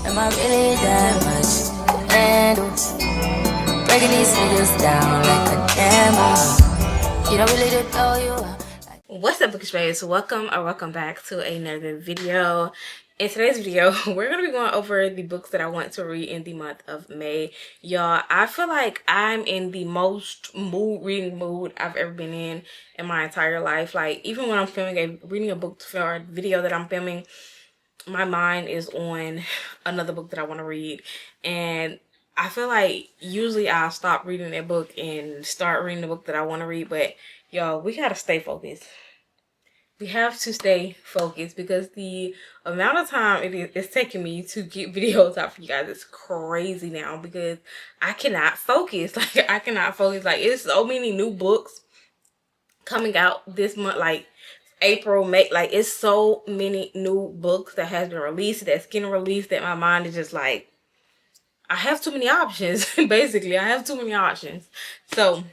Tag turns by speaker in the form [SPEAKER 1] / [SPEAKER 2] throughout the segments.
[SPEAKER 1] Am I really that much to handle? Breaking these niggas down like a camel. You don't really know you are. What's up, Book Space? Welcome back to another video. In today's video, we're gonna be going over the books that I want to read in the month of May. Y'all, I feel like I'm in the most reading mood I've ever been in my entire life. Like, even when I'm reading a book for a video that I'm filming, my mind is on another book that I want to read. And I feel like usually I'll stop reading that book and start reading the book that I want to read. But y'all, we gotta stay focused. We have to stay focused because the amount of time it's taking me to get videos out for you guys is crazy now, because I cannot focus. Like, I cannot focus. Like, it's so many new books coming out this month, like April, May. Like, it's so many new books that has been released, that's getting released, that my mind is just like, I have too many options. Basically, I have too many options. So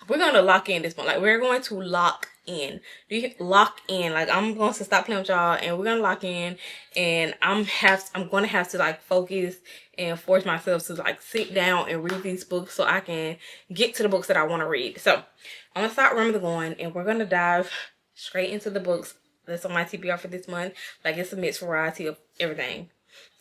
[SPEAKER 1] we're going to lock in this one. Like, we're going to lock in. Lock in. Like, I'm going to stop playing with y'all, and we're going to lock in. And I'm going to have to, like, focus and force myself to, like, sit down and read these books so I can get to the books that I want to read. So I'm going to start running the going, and we're going to dive straight into the books that's on my TBR for this month. Like, it's a mixed variety of everything.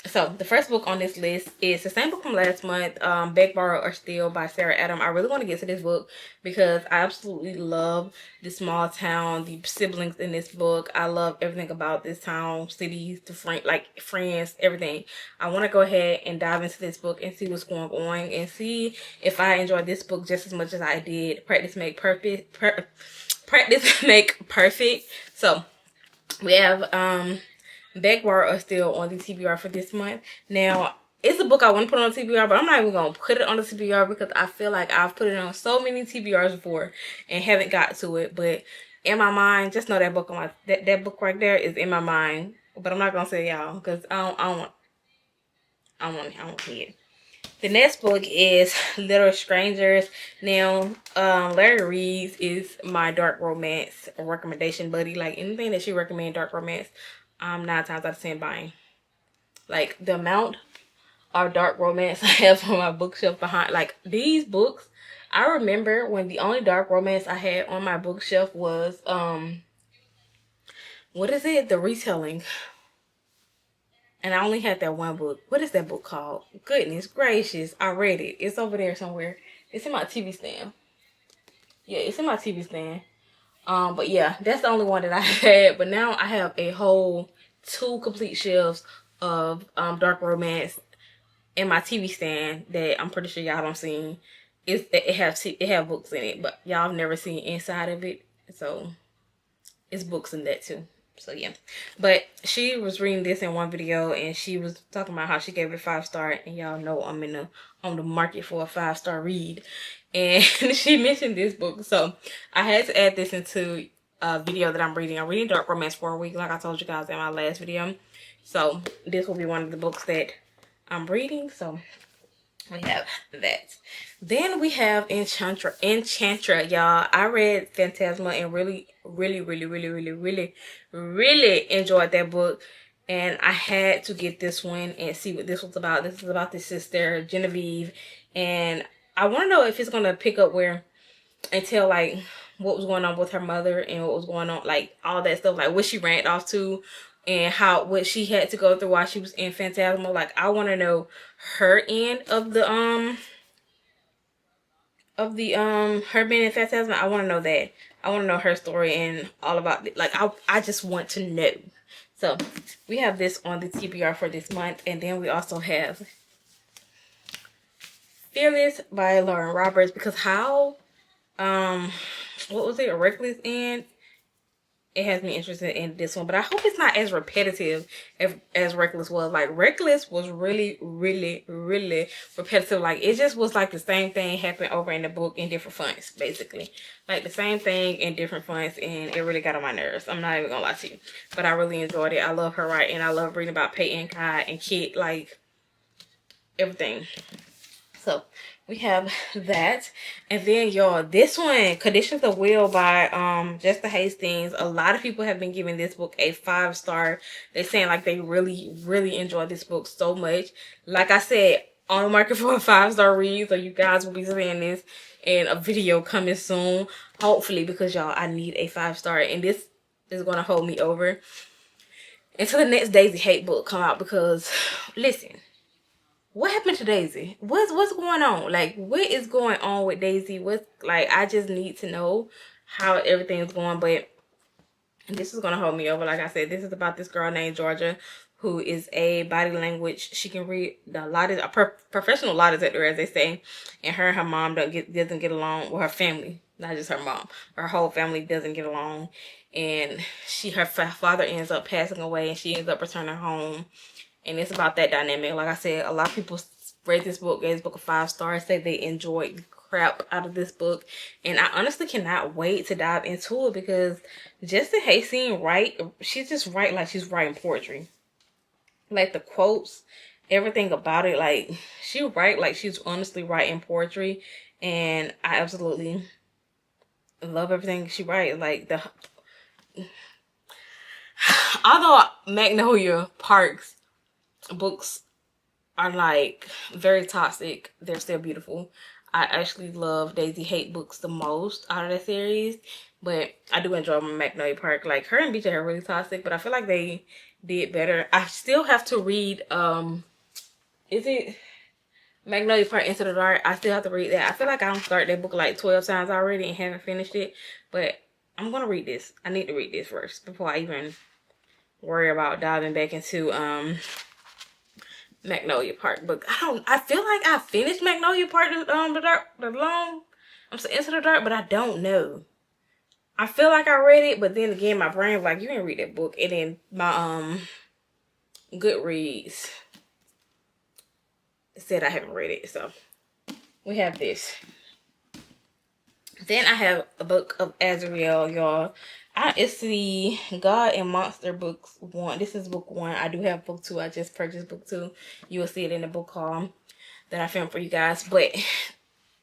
[SPEAKER 1] So the first book on this list is the same book from last month, Beg, Borrow, or Steal by Sarah Adam. I really want to get to this book because I absolutely love the small town, the siblings in this book. I love everything about this town, cities, the friends, everything. I want to go ahead and dive into this book and see what's going on and see if I enjoy this book just as much as I did Practice Make Perfect. Practice Make Perfect. So we have Beg, Borrow, or Steal on the TBR for this month. Now, it's a book I want to put on the TBR, but I'm not even going to put it on the TBR because I feel like I've put it on so many TBRs before and haven't got to it. But in my mind, just know that book on that book right there is in my mind. But I'm not going to say y'all because I don't want to see it. The next book is Little Strangers. Now, Larry Reed's is my dark romance recommendation buddy. Like, anything that she recommends dark romance, I'm 9 times out of 10 buying. Like, the amount of dark romance I have on my bookshelf behind, like, these books, I remember when the only dark romance I had on my bookshelf was, what is it? The Retelling. And I only had that one book. What is that book called? Goodness gracious, I read it. It's over there somewhere. It's in my TV stand. Yeah, it's in my TV stand. But yeah, that's the only one that I had. But now I have a whole 2 complete shelves of dark romance in my TV stand that I'm pretty sure y'all don't seen. It have books in it, but y'all have never seen inside of it. So it's books in that too. So yeah, but she was reading this in one video and she was talking about how she gave it a 5-star, and y'all know I'm on the market for a 5-star read. And she mentioned this book, so I had to add this into a video that I'm reading. I'm reading dark romance for a week, like I told you guys in my last video. So this will be one of the books that I'm reading. So we have that. Then we have Enchantra, y'all. I read Phantasma and really enjoyed that book. And I had to get this one and see what this was about. This is about the sister, Genevieve. And I want to know if it's going to pick up where and tell, like, what was going on with her mother and what was going on, like, all that stuff. Like, what she ran off to and what she had to go through while she was in Phantasma. Like, I want to know her end of the, her being in Phantasma. I want to know that. I want to know her story and all about it. Like, I just want to know. So we have this on the TBR for this month. And then we also have Fearless by Lauren Roberts, because how, what was it, Reckless in? It has me interested in this one, but I hope it's not as repetitive as Reckless was. Like, Reckless was really repetitive. Like, it just was like the same thing happened over in the book in different fonts, basically. Like, the same thing in different fonts, and it really got on my nerves. I'm not even gonna lie to you. But I really enjoyed it. I love her writing. I love reading about Peyton, Kai, and Kit, like, everything. So we have that. And then y'all, this one, Conditions of Will by Jessa Hastings. A lot of people have been giving this book a 5-star. They're saying like they really enjoy this book so much. Like I said, on the market for a 5-star read, so you guys will be seeing this in a video coming soon, hopefully, because y'all, I need a 5-star, and this is gonna hold me over until the next Daisy Hate book come out. Because listen, what happened to Daisy? What's going on? Like, what is going on with Daisy? What's like, I just need to know how everything's going. But this is gonna hold me over. Like I said, this is about this girl named Georgia, who is a body language. She can read the lie a professional lie detector, as they say. And her mom doesn't get along with her family. Not just her mom. Her whole family doesn't get along. And her father ends up passing away, and she ends up returning home. And it's about that dynamic. Like I said, a lot of people read this book, gave this book a 5 stars, say they enjoyed the crap out of this book. And I honestly cannot wait to dive into it, because Jessa Hastings she's just write like she's writing poetry. Like the quotes, everything about it, like she write like she's honestly writing poetry. And I absolutely love everything she writes. Like although Magnolia Park's books are like very toxic, they're still beautiful. I actually love Daisy Hate books the most out of the series, but I do enjoy Magnolia Park. Like her and BJ are really toxic, but I feel like they did better. I still have to read is it Magnolia Park Into the Dark? I still have to read that. I feel like I don't start that book like 12 times already and haven't finished it, but I'm gonna read this. I need to read this first before I even worry about diving back into Magnolia Park. But I feel like I finished Magnolia Park, Into the Dark, but I don't know. I feel like I read it, but then again my brain was like, you didn't read that book. And then my Goodreads said I haven't read it. So we have this. Then I have a Book of Azrael, y'all. It's the God and Monster books 1. This is book 1. I do have book 2. I just purchased book 2. You will see it in the book haul that I filmed for you guys. But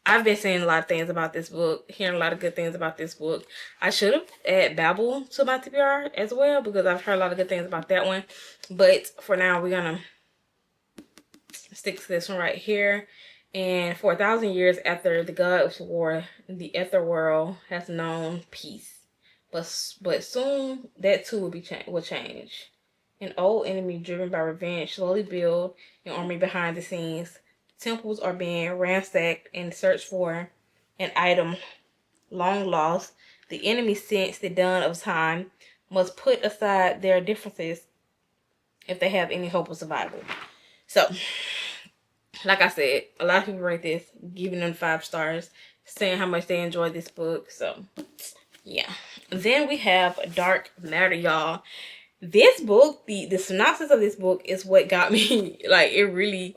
[SPEAKER 1] I've been saying a lot of things about this book, hearing a lot of good things about this book. I should have added Babel to my TBR as well, because I've heard a lot of good things about that one. But for now, we're gonna stick to this one right here. And for 1,000 years after the gods' war, the etherworld has known peace. But soon that too will change. An old enemy driven by revenge slowly build an army behind the scenes. Temples are being ransacked in search for an item long lost. The enemy, since the dawn of time, must put aside their differences if they have any hope of survival. So, like I said, a lot of people rate this, giving them 5 stars, saying how much they enjoyed this book. So, yeah. Then we have Dark Matter, y'all. This book, the synopsis of this book is what got me, like, it really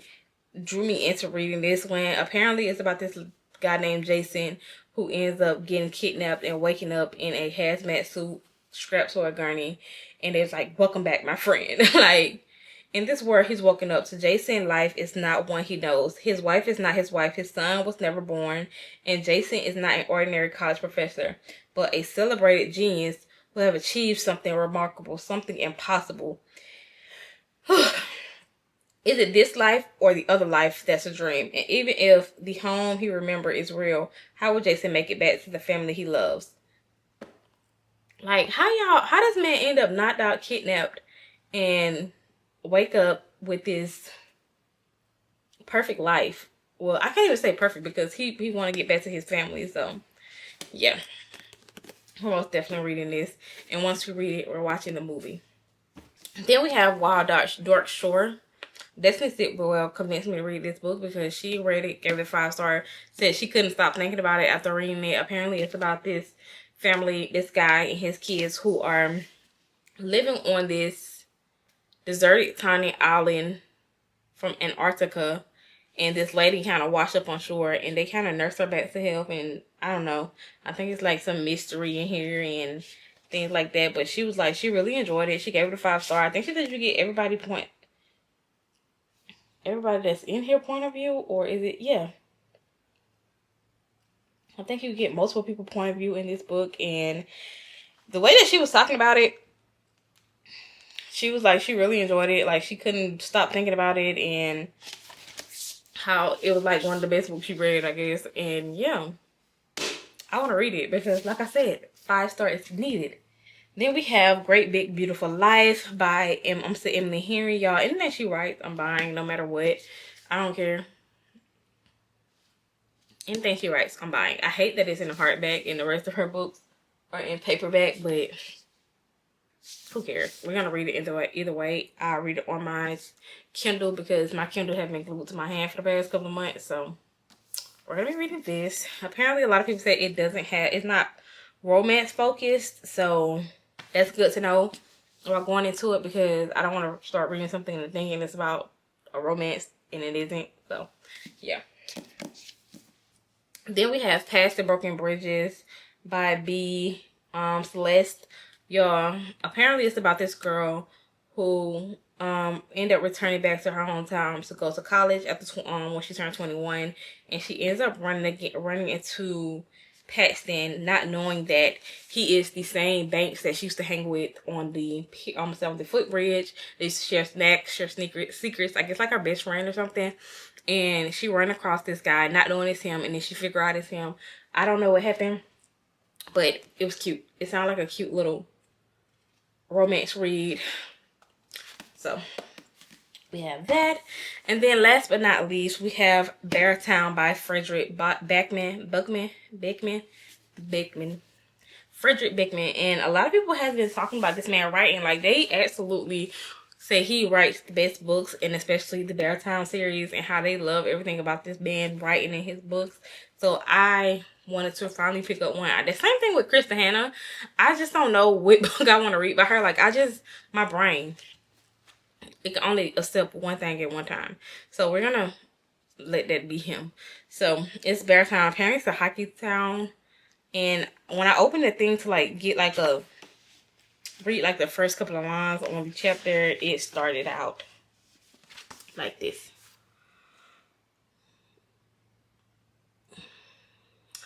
[SPEAKER 1] drew me into reading this one. Apparently, it's about this guy named Jason who ends up getting kidnapped and waking up in a hazmat suit, strapped to a gurney. And it's like, welcome back, my friend. Like, in this world he's woken up to, Jason's life is not one he knows. His wife is not his wife. His son was never born. And Jason is not an ordinary college professor, but a celebrated genius who have achieved something remarkable, something impossible. Is it this life or the other life that's a dream? And even if the home he remembers is real, how would Jason make it back to the family he loves? Like, how does man end up knocked out, kidnapped, and wake up with this perfect life? Well, I can't even say perfect, because he want to get back to his family. So yeah, we're most definitely reading this, and once we read it, we're watching the movie. Then we have Wild Dark Shore. Destiny Sitwell convinced me to read this book because she read it, gave it 5 stars, said she couldn't stop thinking about it after reading it. Apparently it's about this family, this guy and his kids, who are living on this deserted tiny island from Antarctica, and this lady kind of washed up on shore, and they kind of nurse her back to health. And I don't know, I think it's like some mystery in here and things like that. But she was like, she really enjoyed it. She gave it a 5 star. I think she said you get everybody that's in here point of view, or is it, yeah, I think you get multiple people's point of view in this book, and the way that she was talking about it, she was like, she really enjoyed it. Like, she couldn't stop thinking about it, and how it was like one of the best books she read, I guess. And yeah, I want to read it because, like I said, 5 stars needed. Then we have Great Big Beautiful Life by Emily Henry. Y'all, anything that she writes, I'm buying no matter what. I don't care. Anything she writes, I'm buying. I hate that it's in a hardback and the rest of her books are in paperback, but who cares? We're going to read it either way. I'll read it on my Kindle because my Kindle has been glued to my hand for the past couple of months. So we're going to be reading this. Apparently, a lot of people say it's not romance focused. So that's good to know about going into it, because I don't want to start reading something and thinking it's about a romance and it isn't. So yeah. Then we have Past the Broken Bridges by Celeste. Y'all, apparently it's about this girl who ended up returning back to her hometown to go to college after when she turned 21, and she ends up running into Paxton, not knowing that he is the same Banks that she used to hang with on the footbridge. They share snacks, share secrets. I guess like her best friend or something. And she ran across this guy, not knowing it's him, and then she figured out it's him. I don't know what happened, but it was cute. It sounded like a cute little romance read. So we have that. And then last but not least, we have Beartown by Fredrik Backman. Fredrik Backman. And a lot of people have been talking about this man writing. Like, they absolutely say he writes the best books, and especially the Beartown series, and how they love everything about this man writing in his books. So I wanted to finally pick up one. The same thing with Krista Hanna. I just don't know what book I want to read by her. Like, my brain, it can only accept one thing at one time. So we're gonna let that be him. So it's Beartown. Apparently it's a hockey town. And when I opened the thing to like get like read like the first couple of lines on the chapter, it started out like this.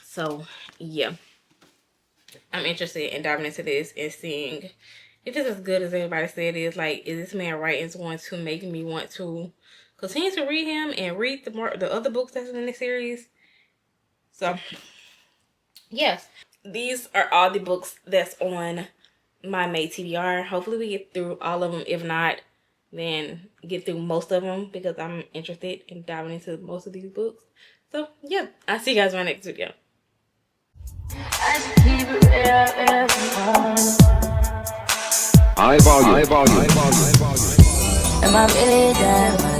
[SPEAKER 1] So yeah, I'm interested in diving into this and seeing if it's as good as everybody said it is. Like, is this man writing going to make me want to continue to read him and read the other books that's in the series? So yeah, these are all the books that's on my May TBR. Hopefully we get through all of them. If not, then get through most of them, because I'm interested in diving into most of these books. So yeah, I'll see you guys in my next video. High volume. Am I really that